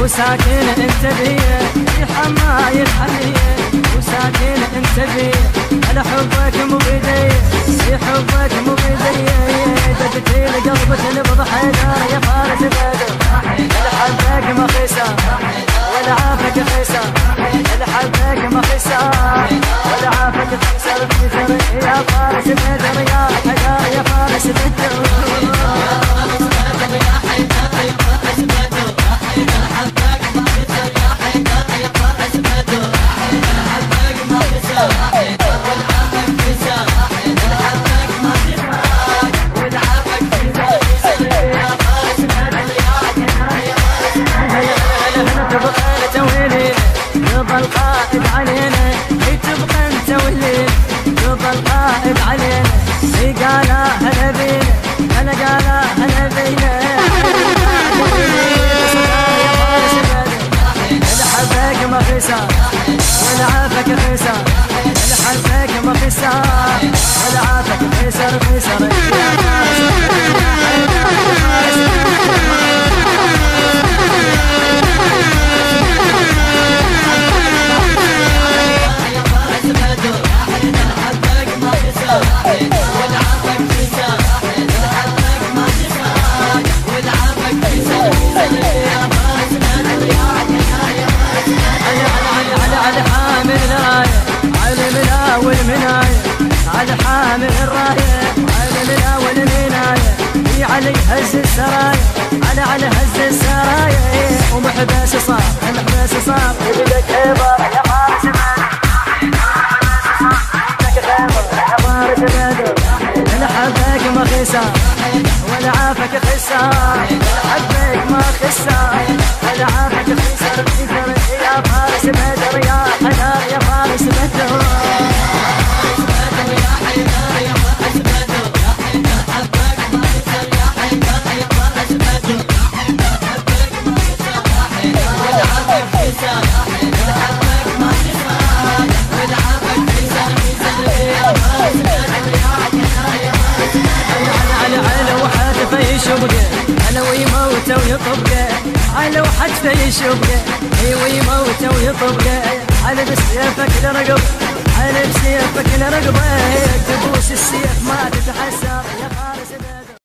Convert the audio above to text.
وساكن انت بيه في حماي الحمية، وساكن انت بيه على حبك مو بيدي، في حبك مو بيدي دقتي لقلبك نبض حيدر يا فارس بدر. الحبك ما خسر ولا عافك خسر، الحبك ما خسر ولا عافك خسر بيثر يا فارس بدر يا حيدر يا فارس بدر. يبقى القائد علينا تبقى انت والليل، يبقى القائد علينا قال هلا بينا، انا قال هلا بينا. الحبك ما خسر ولا عافك خسر، الحبك ما خسر ولا عافك خسر خسر. على حامل الراية على الأول مناية، في علي هز السرايا على هز السرايا، ومحبس صار المحبس صار يدك خيبر يا فارس بدر، يدك خيبر يا فارس بدر. الحبك ما خسر ولا عافك خسر، الحبك ما خسر ولا عافك خسر بيثر يا فارس بدر يا حيدر يا فارس بدر. على ويموت ويطبقه على وحدته يشبقه، اي ويموت ويطبقه على بسيفك لرقبه، على بسيفك لرقبه تبوس السيف ما